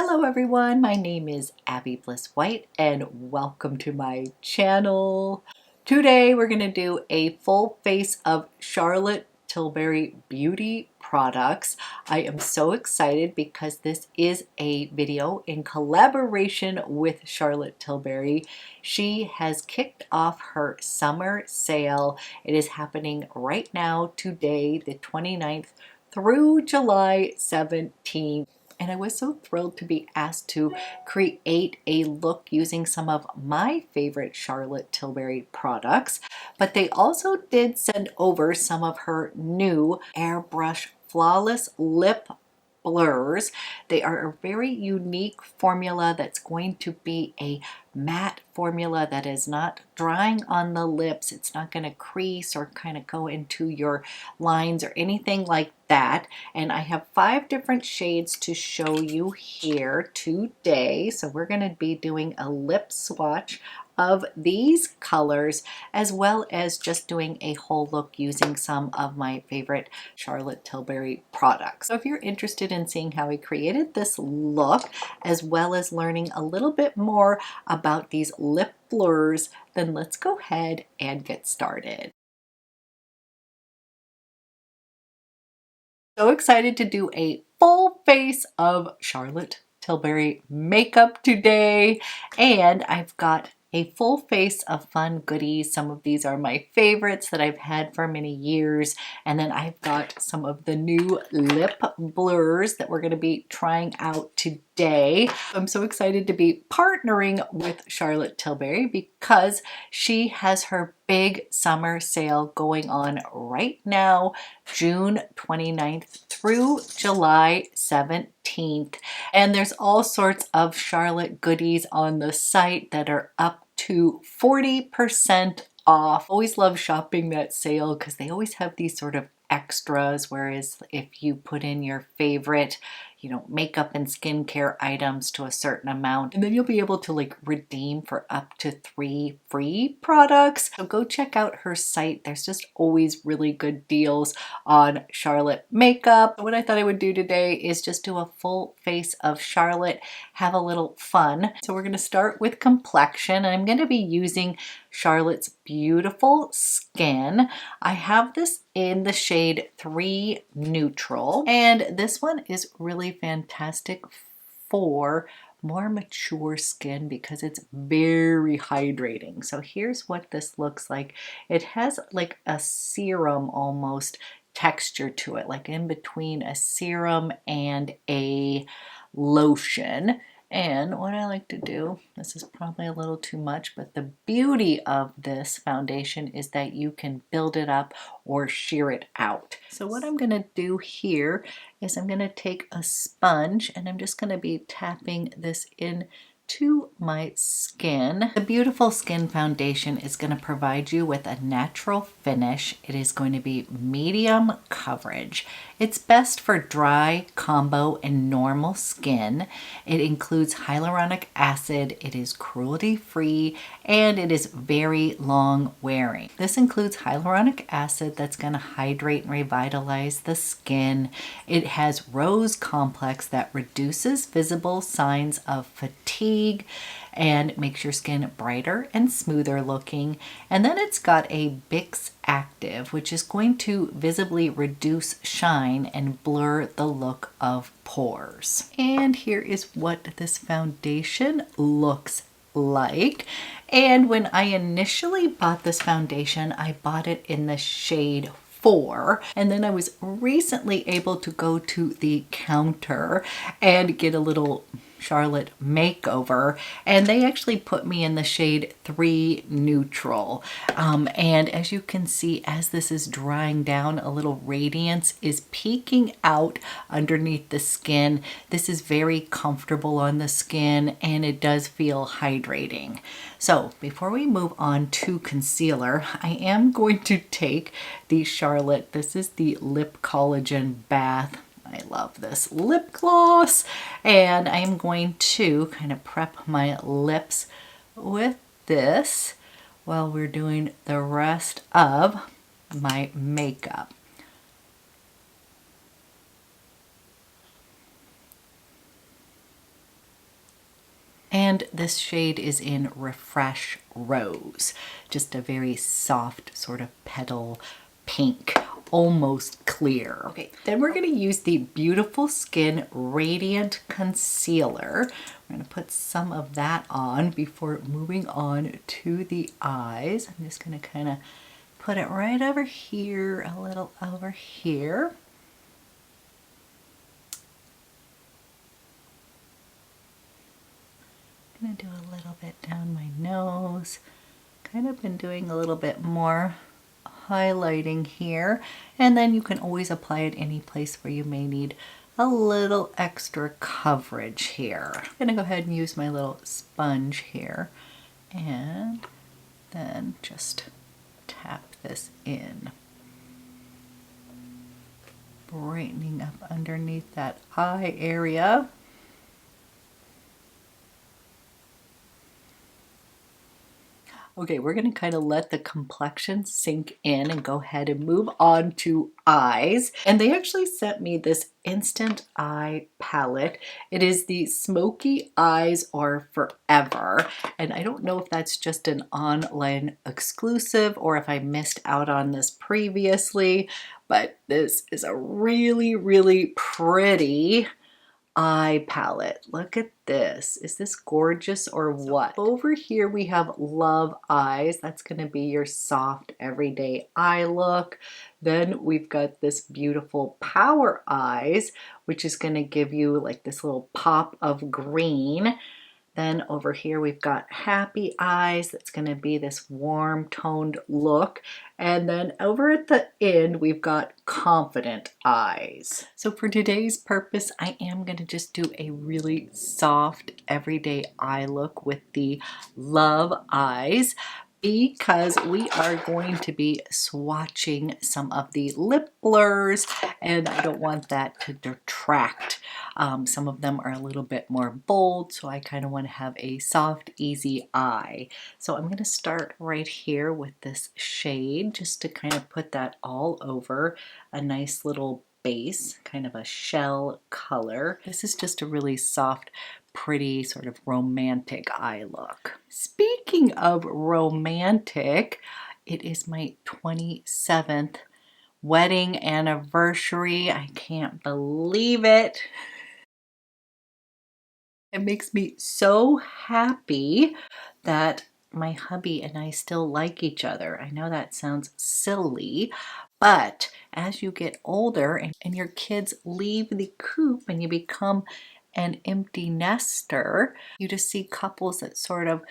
Hello everyone, my name is Abby Bliss White and welcome to my channel. Today we're going to do a full face of Charlotte Tilbury beauty products. I am so excited because this is a video in collaboration with Charlotte Tilbury. She has kicked off her summer sale. It is happening right now, today, the 29th through July 17th. And I was so thrilled to be asked to create a look using some of my favorite Charlotte Tilbury products. But they also did send over some of her new Airbrush Flawless Lip Blurs. They are a very unique formula that's going to be a matte formula that is not drying on the lips. It's not going to crease or kind of go into your lines or anything like that. And I have 5 different shades to show you here today. So we're going to be doing a lip swatch of these colors, as well as just doing a whole look using some of my favorite Charlotte Tilbury products. So if you're interested in seeing how I created this look, as well as learning a little bit more about these lip blurs, then let's go ahead and get started. So excited to do a full face of Charlotte Tilbury makeup today, and I've got a full face of fun goodies. Some of these are my favorites that I've had for many years, and then I've got some of the new lip blurs that we're going to be trying out today. I'm so excited to be partnering with Charlotte Tilbury because she has her big summer sale going on right now, June 29th through July 17th. And there's all sorts of Charlotte goodies on the site that are up to 40% off. Always love shopping that sale because they always have these sort of extras, whereas if you put in your favorite makeup and skincare items to a certain amount, and then you'll be able to redeem for up to 3 free products. So go check out her site. There's just always really good deals on Charlotte makeup. What I thought I would do today is just do a full face of Charlotte, have a little fun. So we're going to start with complexion. I'm going to be using Charlotte's Beautiful Skin. I have this in the shade 3 Neutral, and this one is really fantastic for more mature skin because it's very hydrating. So here's what this looks like. It has like a serum almost texture to it, like in between a serum and a lotion. And what I like to do, this is probably a little too much, but the beauty of this foundation is that you can build it up or sheer it out. So what I'm going to do here is I'm going to take a sponge and I'm just going to be tapping this in to my skin. The Beautiful Skin foundation is going to provide you with a natural finish. It is going to be medium coverage. It's best for dry, combo, and normal skin. It includes hyaluronic acid, it is cruelty-free, and it is very long wearing. This includes hyaluronic acid that's going to hydrate and revitalize the skin. It has rose complex that reduces visible signs of fatigue and makes your skin brighter and smoother looking. And then it's got a Bix Active, which is going to visibly reduce shine and blur the look of pores. And here is what this foundation looks like. And when I initially bought this foundation, I bought it in the shade 4, and then I was recently able to go to the counter and get a little Charlotte makeover, and they actually put me in the shade 3 Neutral. And as you can see, as this is drying down, a little radiance is peeking out underneath the skin. This is very comfortable on the skin and it does feel hydrating. So before we move on to concealer, I am going to take the Charlotte, this is the Lip Collagen Bath. I love this lip gloss, and I am going to kind of prep my lips with this while we're doing the rest of my makeup. And this shade is in Refresh Rose, just a very soft sort of petal pink, almost clear. Okay, then we're gonna use the Beautiful Skin Radiant Concealer. We're gonna put some of that on before moving on to the eyes. I'm just gonna kind of put it right over here, a little over here. I'm gonna do a little bit down my nose. Kind of been doing a little bit more highlighting here, and then you can always apply it any place where you may need a little extra coverage here. I'm gonna go ahead and use my little sponge here and then just tap this in, brightening up underneath that eye area. Okay, we're gonna kind of let the complexion sink in and go ahead and move on to eyes. And they actually sent me this Instant Eye palette. It is the Smoky Eyes Are Forever. And I don't know if that's just an online exclusive or if I missed out on this previously, but this is a really, really pretty eye palette. Look at this. Is this gorgeous or what? So over here we have Love Eyes. That's going to be your soft everyday eye look. Then we've got this beautiful Power Eyes, which is going to give you like this little pop of green. Then over here we've got Happy Eyes. That's going to be this warm toned look. And then over at the end we've got Confident Eyes. So for today's purpose, I am going to just do a really soft everyday eye look with the Love Eyes, because we are going to be swatching some of the lip blurs and I don't want that to detract. Some of them are a little bit more bold, so I kind of want to have a soft, easy eye. So I'm going to start right here with this shade just to kind of put that all over a nice little base, kind of a shell color. This is just a really soft, pretty sort of romantic eye look. Speaking of romantic, it is my 27th wedding anniversary. I can't believe it. It makes me so happy that my hubby and I still like each other. I know that sounds silly, but as you get older and your kids leave the coop and you become an empty nester, you just see couples that sort of,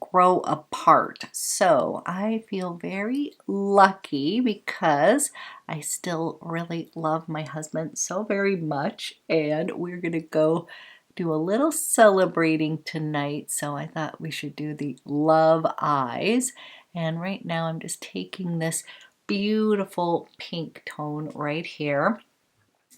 grow apart. So I feel very lucky because I still really love my husband so very much, and we're gonna go do a little celebrating tonight, so I thought we should do the Love Eyes. And right now I'm just taking this beautiful pink tone right here,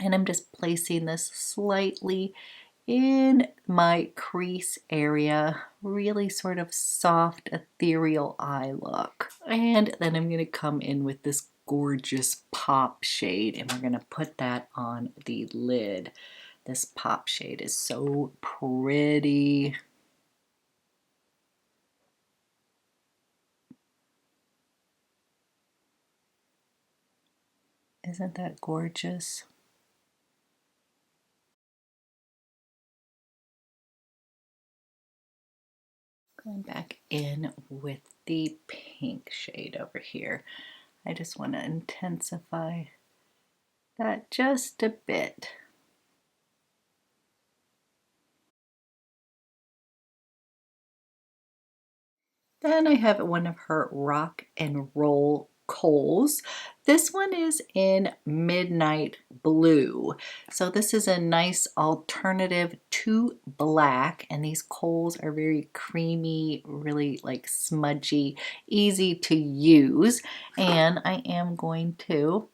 and I'm just placing this slightly in my crease area, really sort of soft, ethereal eye look. And then I'm going to come in with this gorgeous pop shade, and we're going to put that on the lid. This pop shade is so pretty. Isn't that gorgeous? Going back in with the pink shade over here. I just want to intensify that just a bit. Then I have one of her Rock and Roll Kohl's. This one is in Midnight Blue. So this is a nice alternative to black, and these Kohl's are very creamy, really like smudgy, easy to use. And I am going to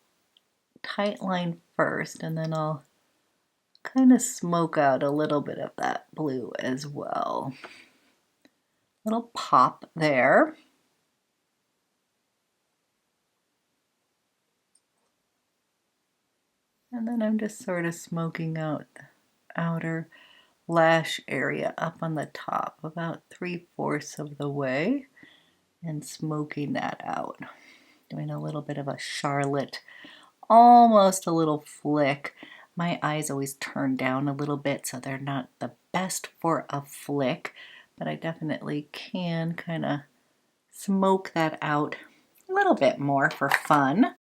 tightline first, and then I'll kind of smoke out a little bit of that blue as well. Little pop there. And then I'm just sort of smoking out the outer lash area up on the top, about 3/4 of the way, and smoking that out. Doing a little bit of a Charlotte, almost a little flick. My eyes always turn down a little bit, so they're not the best for a flick, but I definitely can kind of smoke that out a little bit more for fun.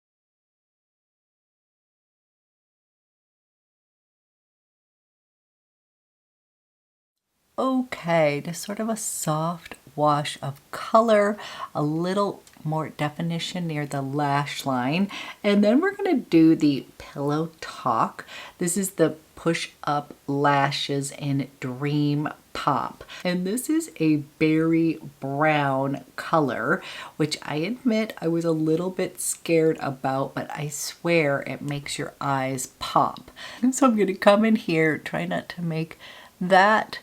Okay, just sort of a soft wash of color, a little more definition near the lash line, and then we're going to do the Pillow Talk. This is the Push Up Lashes in Dream Pop, and this is a berry brown color, which I admit I was a little bit scared about, but I swear it makes your eyes pop. So I'm going to come in here, try not to make that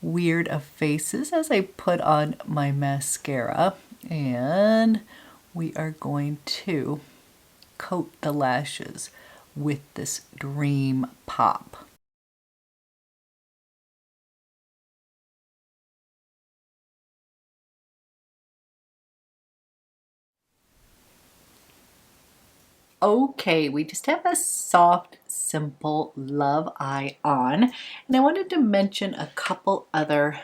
weird of faces as I put on my mascara, and we are going to coat the lashes with this Dream Pop. Okay, we just have a soft, simple love eye on, and I wanted to mention a couple other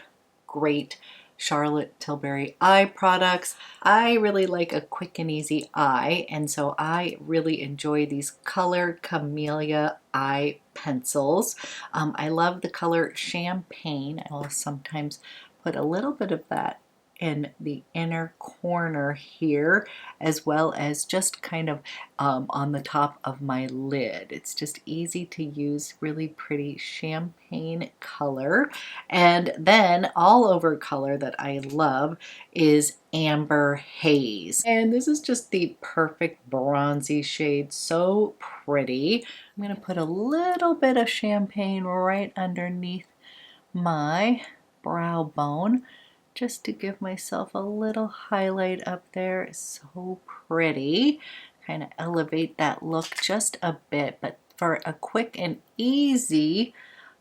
great Charlotte Tilbury eye products. I really like a quick and easy eye, and so I really enjoy these color Camellia eye pencils. I love the color Champagne. I'll sometimes put a little bit of that in the inner corner here, as well as just kind of on the top of my lid. It's just easy to use, really pretty champagne color. And then all over color that I love is Amber Haze. And this is just the perfect bronzy shade, so pretty. I'm gonna put a little bit of champagne right underneath my brow bone, just to give myself a little highlight up there. It's so pretty. Kind of elevate that look just a bit, but for a quick and easy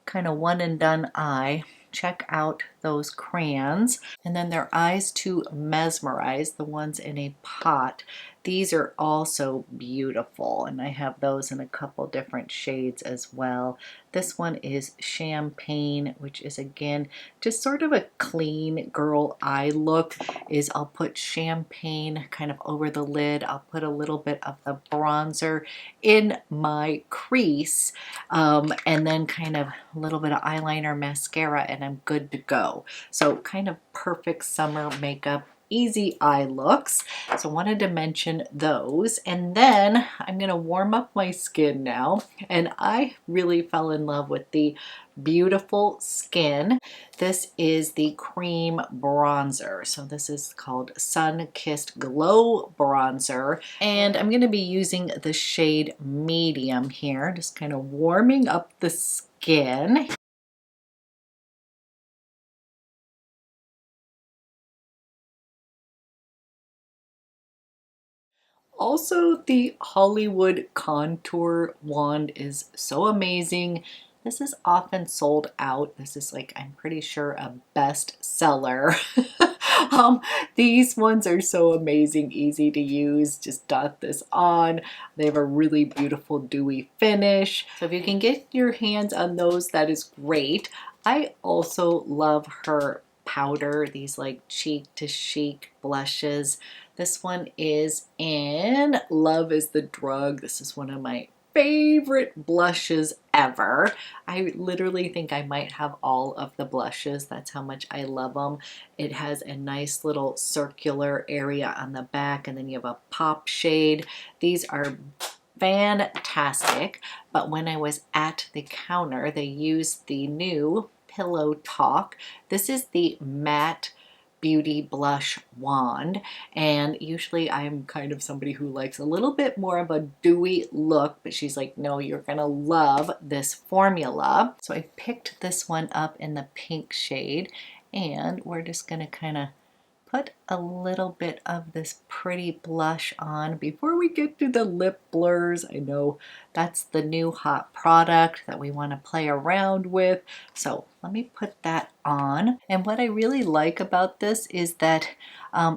kind of one and done eye, check out those crayons. And then their Eyes to Mesmerize, the ones in a pot. These are also beautiful, and I have those in a couple different shades as well. This one is Champagne, which is again just sort of a clean girl eye look. Is I'll put champagne kind of over the lid. I'll put a little bit of the bronzer in my crease, and then kind of a little bit of eyeliner, mascara, and I'm good to go. So kind of perfect summer makeup, easy eye looks. So wanted to mention those. And then I'm going to warm up my skin now. And I really fell in love with the Beautiful Skin. This is the cream bronzer. So this is called Sun Kissed Glow Bronzer. And I'm going to be using the shade Medium here, just kind of warming up the skin. Also, the Hollywood Contour Wand is so amazing. This is often sold out. This is like, I'm pretty sure, a bestseller. These ones are so amazing, easy to use. Just dot this on. They have a really beautiful dewy finish. So if you can get your hands on those, that is great. I also love her powder, these like cheek to chic blushes. This one is in Love is the Drug. This is one of my favorite blushes ever. I literally think I might have all of the blushes. That's how much I love them. It has a nice little circular area on the back, and then you have a pop shade. These are fantastic, but when I was at the counter, they used the new Pillowtalk. This is the matte beauty blush wand, and usually I'm kind of somebody who likes a little bit more of a dewy look, but she's like, no, you're gonna love this formula. So I picked this one up in the pink shade, and we're just gonna kind of put a little bit of this pretty blush on before we get to the lip blurs. I know that's the new hot product that we want to play around with. So let me put that on. And what I really like about this is that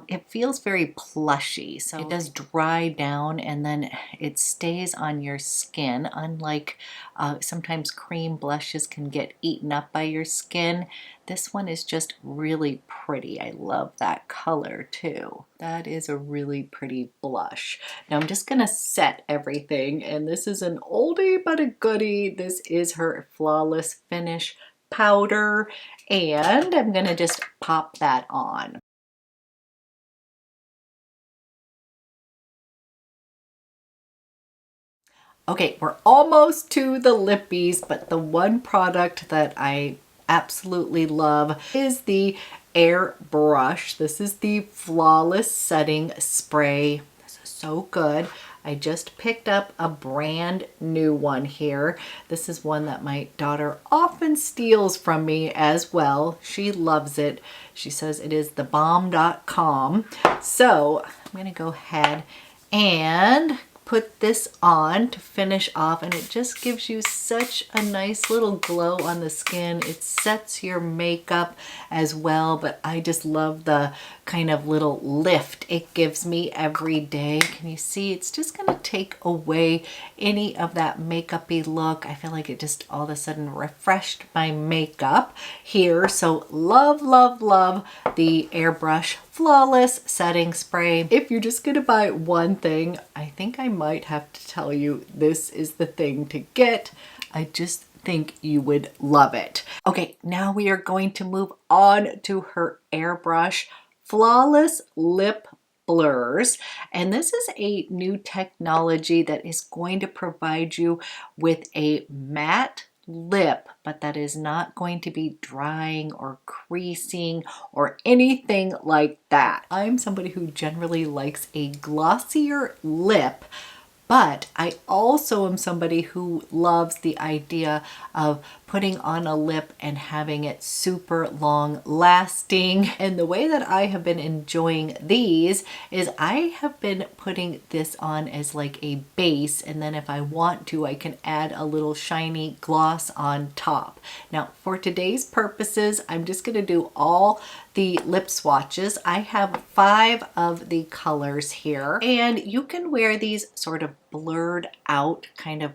it feels very plushy. So it does dry down and then it stays on your skin, unlike sometimes cream blushes can get eaten up by your skin. This one is just really pretty. I love that color too. That is a really pretty blush. Now I'm just gonna set everything, and this is an oldie but a goodie. This is her Flawless Finish powder, and I'm gonna just pop that on. Okay, we're almost to the lippies, but the one product that I absolutely love is the Airbrush. This is the Flawless Setting Spray. This is so good. I just picked up a brand new one here. This is one that my daughter often steals from me as well. She loves it. She says it is thebomb.com. So I'm gonna go ahead and put this on to finish off, and it just gives you such a nice little glow on the skin. It sets your makeup as well, but I just love the kind of little lift it gives me every day. Can you see? It's just gonna take away any of that makeup-y look. I feel like it just all of a sudden refreshed my makeup here. So love, love, love the Airbrush Flawless Setting Spray. If you're just gonna buy one thing, I think I might have to tell you this is the thing to get. I just think you would love it. Okay, now we are going to move on to her Airbrush Flawless Lip Blurs, and this is a new technology that is going to provide you with a matte lip, but that is not going to be drying or creasing or anything like that. I'm somebody who generally likes a glossier lip, but I also am somebody who loves the idea of putting on a lip and having it super long lasting. And the way that I have been enjoying these is I have been putting this on as like a base, and then if I want to, I can add a little shiny gloss on top. Now for today's purposes, I'm just going to do all the lip swatches. I have 5 of the colors here, and you can wear these sort of blurred out, kind of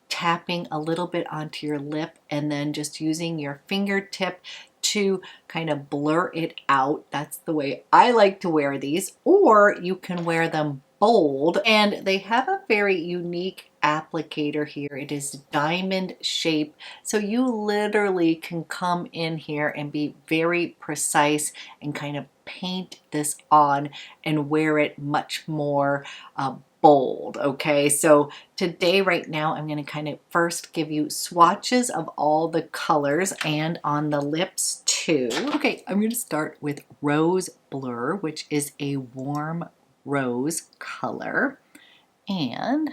tapping a little bit onto your lip and then just using your fingertip to kind of blur it out. That's the way I like to wear these. Or you can wear them bold, and they have a very unique applicator here. It is diamond shape, so you literally can come in here and be very precise and kind of paint this on and wear it much more bold. Okay, so today right now I'm going to kind of first give you swatches of all the colors and on the lips too. Okay, I'm going to start with Rose Blur, which is a warm rose color, and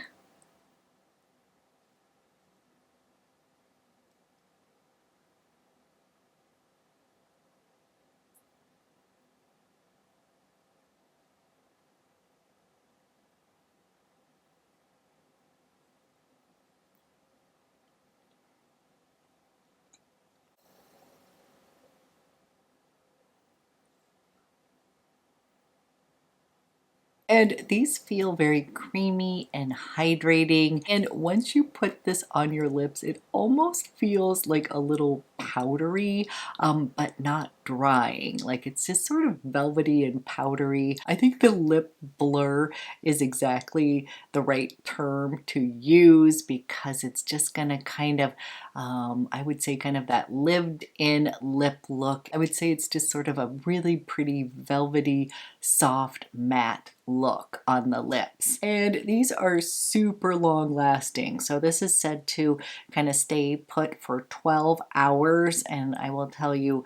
these feel very creamy and hydrating. And once you put this on your lips, it almost feels like a little powdery, but not drying. Like it's just sort of velvety and powdery. I think the lip blur is exactly the right term to use because it's just gonna kind of, I would say kind of that lived in lip look. I would say it's just sort of a really pretty velvety, soft, matte look on the lips. And these are super long lasting. So this is said to kind of stay put for 12 hours. hours, and I will tell you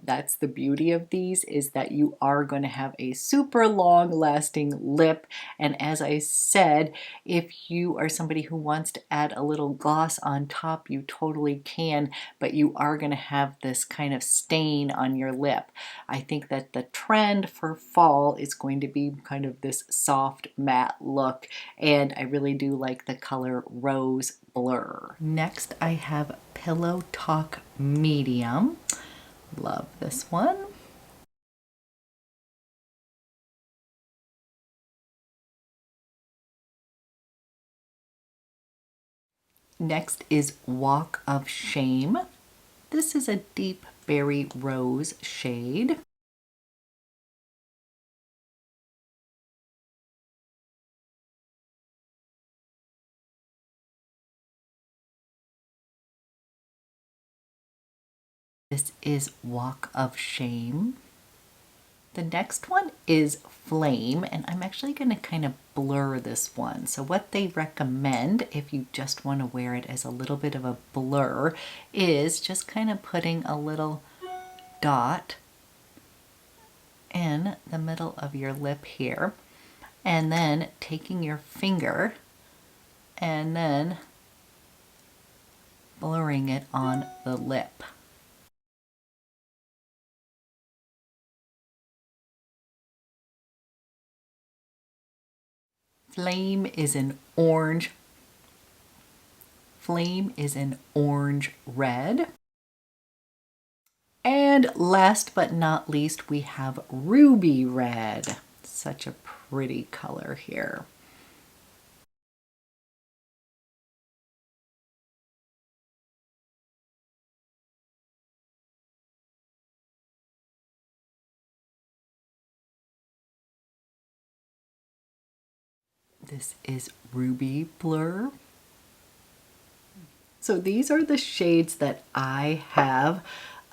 that's the beauty of these, is that you are going to have a super long lasting lip. And as I said, if you are somebody who wants to add a little gloss on top, you totally can, but you are going to have this kind of stain on your lip. I think that the trend for fall is going to be kind of this soft matte look, and I really do like the color Rose Blur. Next I have Pillowtalk Medium. Love this one. Next is Walk of Shame. This is a deep berry rose shade. This is Walk of Shame. The next one is Flame, and I'm actually going to kind of blur this one. So what they recommend, if you just want to wear it as a little bit of a blur, is just kind of putting a little dot in the middle of your lip here, and then taking your finger and then blurring it on the lip. Flame is in orange. Flame is in orange red. And last but not least, we have Ruby Red. Such a pretty color here. This is Ruby Blur. So these are the shades that I have.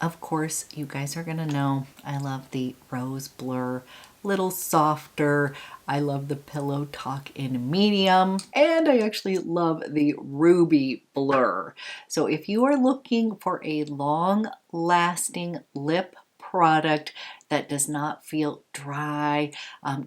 Of course, you guys are gonna know I love the Rose Blur, little softer. I love the Pillow Talk in medium, and I actually love the Ruby Blur. So if you are looking for a long lasting lip product that does not feel dry,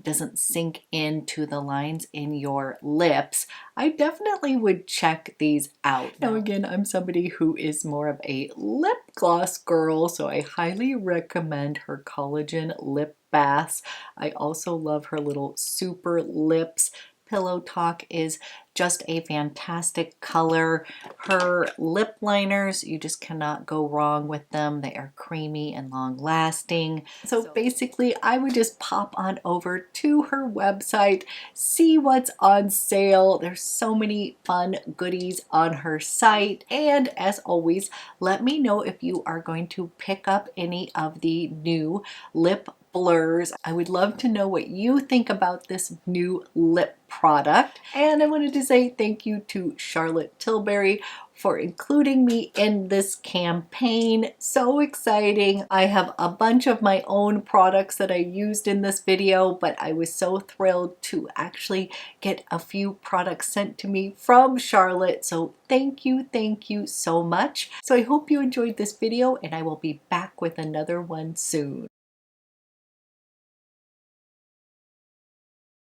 doesn't sink into the lines in your lips, I definitely would check these out. Now again, I'm somebody who is more of a lip gloss girl, so I highly recommend her collagen lip baths. I also love her little super lips. Pillow Talk is just a fantastic color. Her lip liners, you just cannot go wrong with them. They are creamy and long lasting. So basically, I would just pop on over to her website, see what's on sale. There's so many fun goodies on her site. And as always, let me know if you are going to pick up any of the new lip blurs. I would love to know what you think about this new lip product. And I wanted to say thank you to Charlotte Tilbury for including me in this campaign. So exciting. I have a bunch of my own products that I used in this video, but I was so thrilled to actually get a few products sent to me from Charlotte. So thank you so much. So I hope you enjoyed this video, and I will be back with another one soon.